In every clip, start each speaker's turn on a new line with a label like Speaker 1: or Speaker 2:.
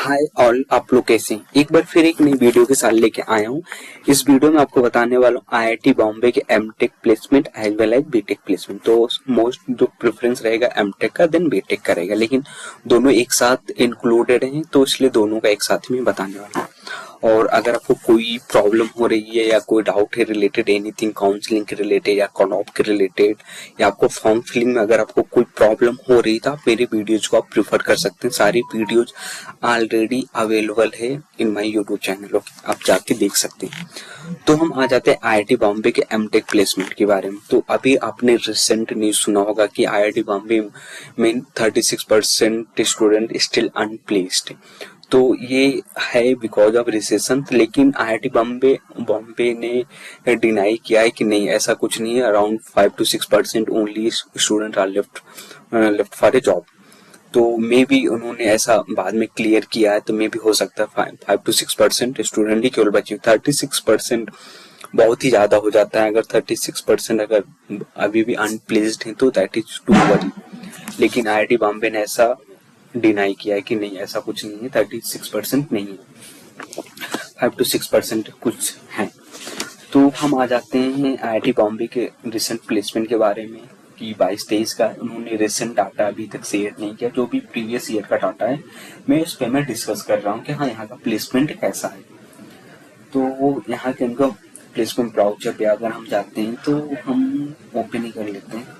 Speaker 1: Hi all, आप लोग कैसे हैं? एक बार फिर एक नई वीडियो के साथ लेके आया हूँ। इस वीडियो में आपको बताने वाला हूँ आईआईटी बॉम्बे के MTech placement as well as BTech placement. तो मोस्ट जो प्रेफरेंस रहेगा एमटेक का, देन बीटेक का रहेगा, लेकिन दोनों एक साथ इंक्लूडेड हैं तो इसलिए दोनों का एक साथ में बताने वाला हूँ। और अगर आपको कोई प्रॉब्लम हो रही है या कोई डाउट है रिलेटेड एनीथिंग काउंसलिंग के रिलेटेड या कट ऑफ के रिलेटेड या आपको फॉर्म फिलिंग में अगर आपको कोई प्रॉब्लम हो रही तो आप मेरी वीडियोज को आप प्रिफर कर सकते हैं। सारी वीडियोज ऑलरेडी अवेलेबल है इन माय यूट्यूब चैनल, आप जाके देख सकते हैं। तो हम आ जाते हैं आईआईटी बॉम्बे के एमटेक प्लेसमेंट के बारे में। तो अभी आपने रिसेंट न्यूज सुना होगा कि आईआईटी बॉम्बे में 36% स्टूडेंट स्टिल अनप्लेस्ड। तो ये है बिकॉज ऑफ रिसेशन, लेकिन आईआईटी बॉम्बे ने डिनाई किया है कि नहीं, ऐसा कुछ नहीं है। Around 5 to 6% only student are left for a job. तो मे बी उन्होंने ऐसा बाद में क्लियर किया है, तो मे बी हो सकता है 5 to 6% स्टूडेंट ही केवल बचे। 36% बहुत ही ज्यादा हो जाता है। अगर 36% अगर अभी भी अनप्लेस्ड है तो दैट इज टू वरी। लेकिन आईआईटी बॉम्बे ने ऐसा डिनाई किया है कि नहीं, ऐसा कुछ नहीं है, 36% नहीं है, 5 to 6% कुछ है। तो हम आ जाते हैं आईआईटी बॉम्बे के रिसेंट प्लेसमेंट के बारे में कि 22-23 का उन्होंने रिसेंट डाटा अभी तक शेयर नहीं किया। जो भी प्रीवियस ईयर का डाटा है मैं इस पे मैं डिस्कस कर रहा हूँ कि हाँ यहाँ का प्लेसमेंट कैसा है। तो यहाँ के उनका प्लेसमेंट ब्राउचर पे अगर हम जाते हैं तो हम ओपन ही कर लेते हैं,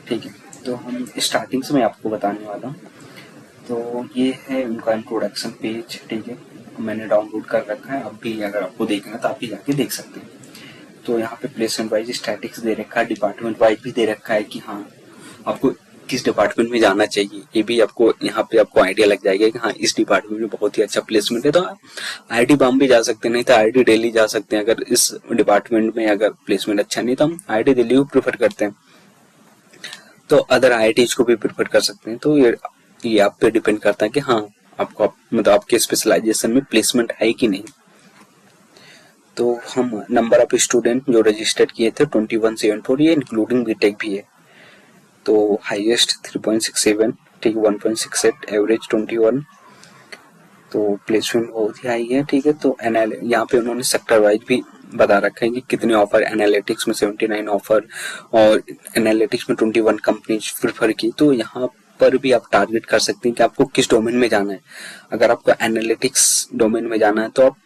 Speaker 1: ठीक है। तो हम स्टार्टिंग से मैं आपको बताने वाला हूँ। तो ये है उनका इंट्रोडक्शन पेज, ठीक है, मैंने डाउनलोड कर रखा है। अब भी अगर आपको देखना है तो आप भी जाके देख सकते हैं। तो यहाँ पे प्लेसमेंट वाइज स्टैटिक्स दे रखा है, डिपार्टमेंट वाइज भी दे रखा है कि हाँ आपको किस डिपार्टमेंट में जाना चाहिए। ये भी आपको यहाँ पे आपको आइडिया लग जाएगा कि हाँ इस डिपार्टमेंट में बहुत ही अच्छा प्लेसमेंट है तो आप आईआईटी बॉम्बे जा सकते हैं, नहीं तो आईआईटी दिल्ली जा सकते हैं। अगर इस डिपार्टमेंट में अगर प्लेसमेंट अच्छा नहीं तो हम आईआईटी दिल्ली को प्रेफर करते हैं, तो अदर आईआईटीज को भी प्रेफर कर सकते हैं। तो ये आप पे डिपेंड करता है कि हाँ आपको मतलब आपके स्पेशलाइजेशन में प्लेसमेंट है कि नहीं। तो हम नंबर ऑफ स्टूडेंट जो रजिस्टर्ड किए थे 2174, ये इंक्लूडिंग बीटेक भी है। तो हाईएस्ट 3.67, ठीक, 1.68, एवरेज 21। तो प्लेसमेंट बहुत ही हाई है, ठीक है। तो यहाँ पे उन्होंने सेक्टर वाइज भी बता रखा है कि कितने ऑफर, एनालिटिक्स में 79 ऑफर और एनालिटिक्स में 21 कंपनीज प्रेफर की। तो यहाँ पर भी आप टारगेट कर सकते हैं कि आपको किस डोमेन में जाना है। अगर आपको एनालिटिक्स डोमेन में जाना है तो आप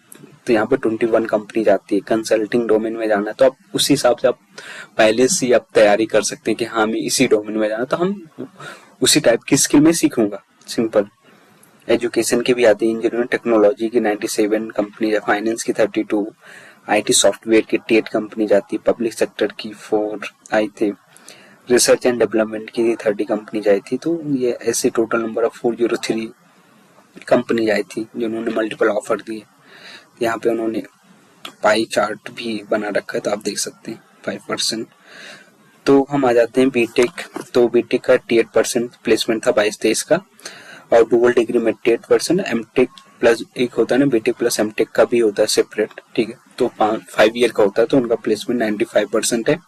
Speaker 1: तो यहाँ पे 21 कंपनी जाती है। कंसल्टिंग डोमेन में जाना है तो आप उसी हिसाब से आप पहले से आप तैयारी कर सकते हैं कि हाँ हमें इसी डोमेन में जाना, तो हम उसी टाइप की स्किल में सीखूंगा, सिंपल। एजुकेशन की भी आती है, इंजीनियरिंग टेक्नोलॉजी की 97 कंपनी है, फाइनेंस की 32, आईटी सॉफ्टवेयर की 88 कंपनी जाती है, पब्लिक सेक्टर की 4 आई थे, रिसर्च एंड डेवलपमेंट की 30 कंपनी आई थी। तो ये ऐसे टोटल नंबर ऑफ 403 कंपनी आई थी जिन्होंने मल्टीपल ऑफर दिए। यहाँ पे उन्होंने पाई चार्ट भी बना रखा है, तो आप देख सकते हैं 5%। तो हम आ जाते हैं बीटेक। तो बीटेक का 88% प्लेसमेंट था 22-23 का, और डुअल डिग्री में 88%। एमटेक प्लस एक होता है ना, बीटेक प्लस एमटेक का भी होता है सेपरेट, ठीक है। तो 5 ईयर का होता है, तो उनका प्लेसमेंट 95% है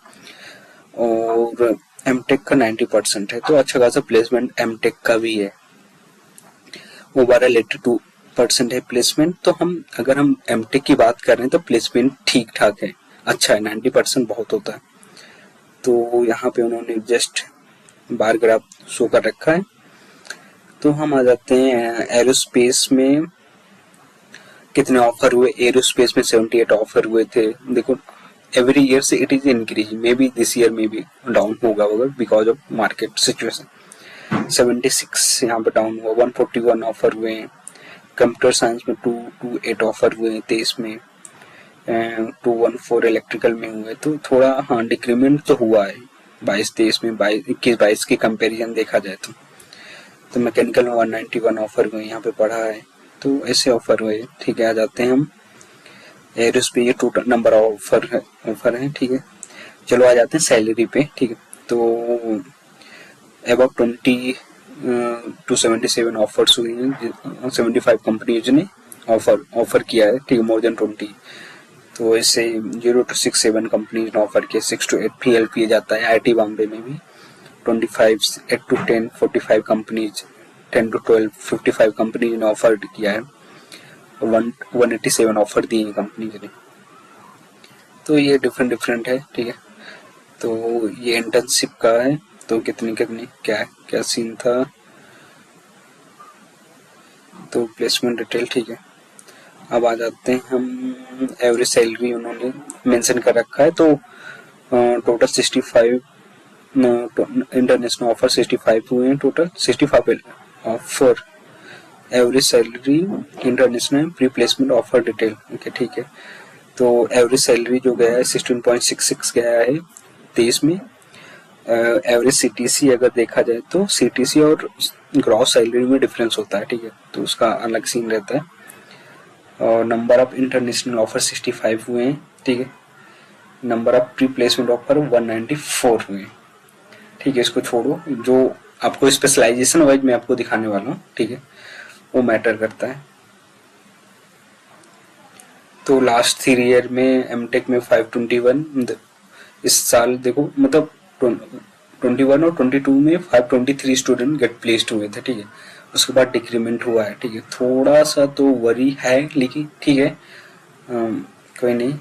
Speaker 1: और एमटेक का 90% है। तो अच्छा खासा प्लेसमेंट एमटेक का भी है। ओवरऑल 82% है प्लेसमेंट। तो अगर हम एमटेक की बात कर रहे हैं तो प्लेसमेंट ठीक ठाक है, अच्छा है, 90% बहुत होता है। तो यहाँ पे उन्होंने जस्ट बार ग्राफ शो कर रखा है। तो हम आ जाते हैं एरोस्पेस में कितने ऑफर हुए। एरोस्पेस में 78 ऑफर हुए थे। देखो एवरी ईयर से it is increase, may be this year में भी डाउन होगा बिकॉज ऑफ मार्केट सिचुएशन। 76 यहाँ पे डाउन हुआ। 141 ऑफर हुए। कंप्यूटर साइंस में 228 ऑफर हुए 23 में। 214 इलेक्ट्रिकल में हुए। तो थोड़ा हाँ डिक्रीमेंट तो हुआ है 22-23 में, 21-22 की कंपैरिजन देखा जाए तो मैकेनिकल में 191 ऑफर हुए यहाँ पे पढ़ा है। तो ऐसे ऑफर हुए, ठीक है। आ जाते हैं हम एरोस्पेस, ये टोटल नंबर ऑफ ऑफर है, ठीक है। चलो आ जाते हैं सैलरी पे, ठीक है। तो अबाउट 20 to 77 ऑफर्स हुई हैं। 75 कंपनीज ने ऑफर किया है, ठीक है, मोर देन 20। तो ऐसे 0 to 6 7 कंपनीज ने ऑफर किया। 6 to 8 PLP जाता है आईआईटी बॉम्बे में भी। 25 8 to 10 45 कंपनीज 10 to 12 55 कंपनी ने ऑफर किया है, 187 ऑफर दिए हैं कंपनी ने। तो ये डिफरेंट है, ठीक है। तो ये इंटर्नशिप का है, तो कितनी क्या सीन था, तो प्लेसमेंट डिटेल, ठीक है। अब आ जाते हैं हम, एवरेज सैलरी उन्होंने मेंशन कर रखा है, तो टोटल 65 इंटरनेशनल ऑफर 65 हुए हैं, total 65 offer, average salary international pre placement offer detail, okay, ठीक है। तो एवरेज सैलरी जो गया है 16.66 गया है 23 में। एवरेज सीटीसी अगर देखा जाए तो सीटीसी और ग्रॉस सैलरी में डिफरेंस होता है, ठीक है, तो उसका अलग सीन रहता है। और नंबर ऑफ इंटरनेशनल ऑफर 65 हुए हैं, ठीक है। Number of pre placement offer 194 हुए हैं, ठीक है। इसको छोड़ो, जो आपको स्पेशलाइजेशन वाइज मैं आपको दिखाने वाला हूँ, ठीक है, वो मैटर करता है। तो लास्ट 3 ईयर में एमटेक में 521, इस साल देखो मतलब 21 और 22 में 523 स्टूडेंट गेट प्लेस्ड हुए थे, ठीक है। उसके बाद डिक्रीमेंट हुआ है, ठीक है, थोड़ा सा तो वरी है, लेकिन ठीक है, कोई नहीं।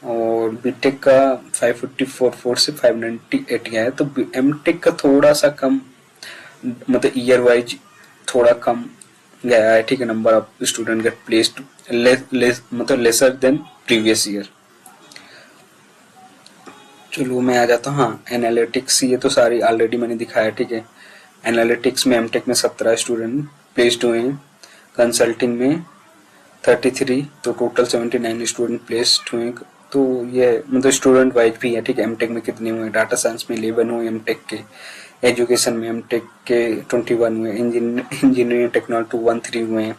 Speaker 1: और बीटेक का 554 से 598 गया है, तो एमटेक का थोड़ा सा कम, मतलब ईयर वाइज थोड़ा कम गया है, ठीक है। Number of student get placed मतलब लेसर देन प्रीवियस ईयर। चलो मैं आ जाता हूँ, हाँ, एनालिटिक्स, ये तो सारी ऑलरेडी मैंने दिखाया, ठीक है। एनालिटिक्स में एमटेक में 17 स्टूडेंट प्लेस्ड हुए हैं, कंसल्टिंग में 33, तो टोटल 79 स्टूडेंट प्लेस्ड हुए। तो ये मतलब स्टूडेंट वाइज भी है, ठीक है। एमटेक में कितने हुए, डाटा साइंस में 11 हुए एमटेक के, एजुकेशन में एमटेक के 21 हुए, इंजीनियरिंग टेक्नोलॉजी 213 हुए हैं,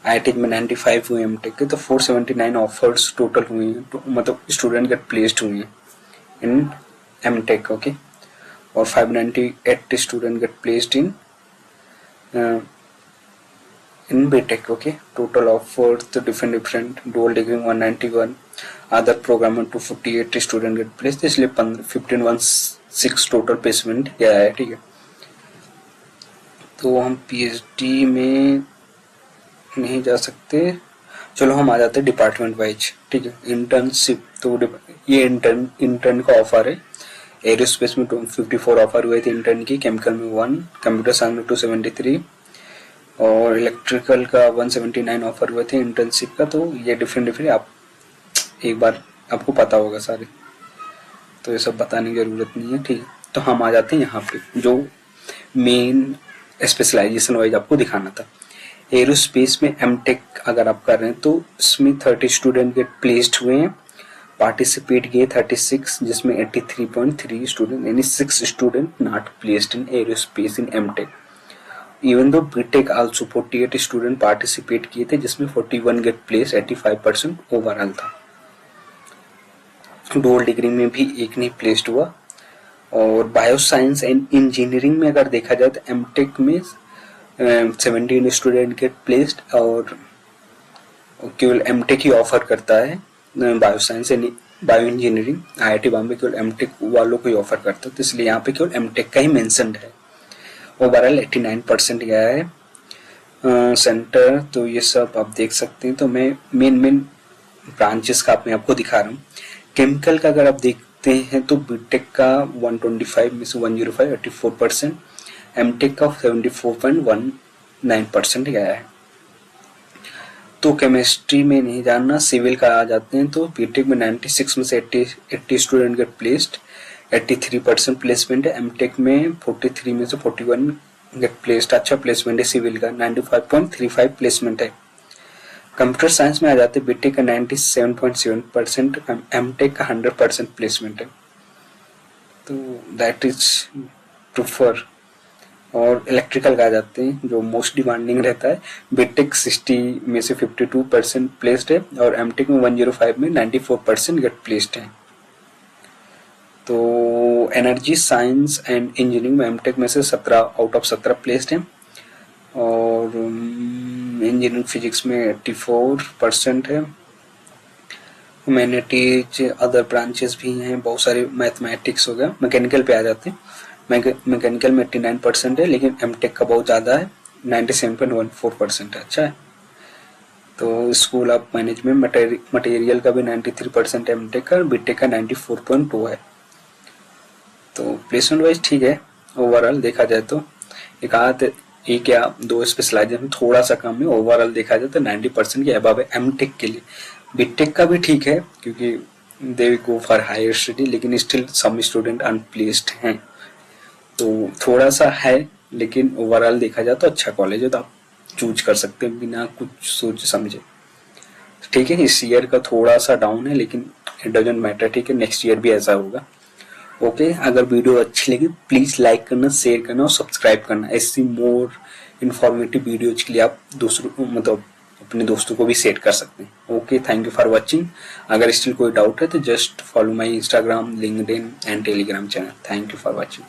Speaker 1: आईटी में 95 हुए एमटेक के, तो 479 ऑफर्स टोटल हुए हैं, तो मतलब स्टूडेंट गेट प्लेस्ड हुए हैं इन एमटेक, ओके। और 598 student get placed in BTech, okay. Total offers the different dual degree 191, other program 248 student get placed, इसलिए 1516 टोटल प्लेसमेंट गया है, ठीक है। तो हम पीएचडी में नहीं जा सकते, चलो हम आ जाते हैं डिपार्टमेंट वाइज, ठीक है। इंटर्नशिप, तो ये इंटर्न का ऑफर है। एरोस्पेस में 54 ऑफर हुए थे इंटर्न की, केमिकल में 1, कंप्यूटर साइंस में 273 और इलेक्ट्रिकल का 179 ऑफर हुए थे इंटर्नशिप का। तो ये डिफरेंट आप एक बार आपको पता होगा सारे, तो ये सब बताने की जरूरत नहीं है, ठीक है। तो हम आ जाते हैं यहाँ पे, जो मेन स्पेशलाइजेशन वाइज आपको दिखाना था। एरोस्पेस में एमटेक अगर आप कर रहे हैं तो इसमें 30 स्टूडेंट गेट प्लेस्ड हुए हैं, पार्टिसिपेट किए 36, जिसमें 83.3 स्टूडेंट, यानी 6 student not placed in aerospace in MTech. Even though BTech also 48 student participate किए थे, जिसमें 41 गेट प्लेस, 85% ओवरऑल था। डुअल डिग्री में भी एक नहीं प्लेस्ड हुआ। और बायो साइंस एंड इंजीनियरिंग में अगर देखा जाए तो एमटेक में 17 स्टूडेंट गेट प्लेस्ड, और केवल एमटेक ही ऑफर करता है bio science and bio engineering. IIT Bombay केवल एमटेक वालों को ही ऑफर करता है, तो इसलिए यहाँ पे केवल एमटेक का ही मेंशन्ड है। ओवरऑल 89% गया है सेंटर। तो ये सब आप देख सकते हैं। तो मैं मेन ब्रांचेस का मैं आपको दिखा रहा हूँ। केमिकल का अगर आप देखते हैं तो बीटेक का 125 में से 105 84%, एमटेक का 74.19% गया है। तो केमिस्ट्री में नहीं जानना, सिविल का आ जाते हैं तो बीटेक में 96 में से 80 स्टूडेंट गेट प्लेस्ड, 83% प्लेसमेंट है। एमटेक में 43 में से 41 गेट प्लेस्ड, अच्छा प्लेसमेंट है। सिविल का 95.35 प्लेसमेंट है। कंप्यूटर साइंस में आ जाते हैं बीटेक का 97.7%, एमटेक का 100% प्लेसमेंट है। तो दैट इज प्रूफर। और इलेक्ट्रिकल का आ जाते हैं जो मोस्ट डिमांडिंग रहता है, बीटेक 60 में से 52% प्लेस्ड है, और एमटेक में 105 में 94% गेट प्लेस्ड है। तो एनर्जी साइंस एंड इंजीनियरिंग में एमटेक में से 17 आउट ऑफ 17 प्लेस्ड है, और इंजीनियरिंग फिजिक्स में 84% है। ह्यूमैनिटीज अदर ब्रांचेस भी हैं बहुत सारे, मैथमेटिक्स हो गया। मैकेनिकल पे आ जाते हैं, मैकेनिकल में 89% है, लेकिन एमटेक का बहुत ज़्यादा है, 97.14% है, अच्छा है। तो स्कूल ऑफ मैनेजमेंट मटेरियल का भी 93% है, एमटेक का, बीटेक का 94.2 है। तो प्लेसमेंट वाइज ठीक है, ओवरऑल देखा जाए तो एक आध एक या दो स्पेशलाइजेशन थोड़ा सा कम है, ओवरऑल देखा जाए तो 90% के अबव है एमटेक के लिए। बीटेक का भी ठीक है क्योंकि दे गो फॉर हायर स्टडी, लेकिन स्टिल सम स्टूडेंट अनप्लेस्ड हैं, तो थोड़ा सा है, लेकिन ओवरऑल देखा जाए तो अच्छा कॉलेज है, तो आप चूज कर सकते हैं बिना कुछ सोच समझे। ठीक है, इस ईयर का थोड़ा सा डाउन है, लेकिन इट डजंट मैटर, ठीक है, नेक्स्ट ईयर भी ऐसा होगा। ओके, अगर वीडियो अच्छी लगी प्लीज लाइक करना, शेयर करना और सब्सक्राइब करना। ऐसी मोर इंफॉर्मेटिव वीडियोज के लिए आप दूसरों मतलब अपने दोस्तों को भी शेयर कर सकते हैं। Okay, thank you for watching. अगर स्टिल कोई डाउट है तो just follow my Instagram, LinkedIn and Telegram channel. Thank you for watching.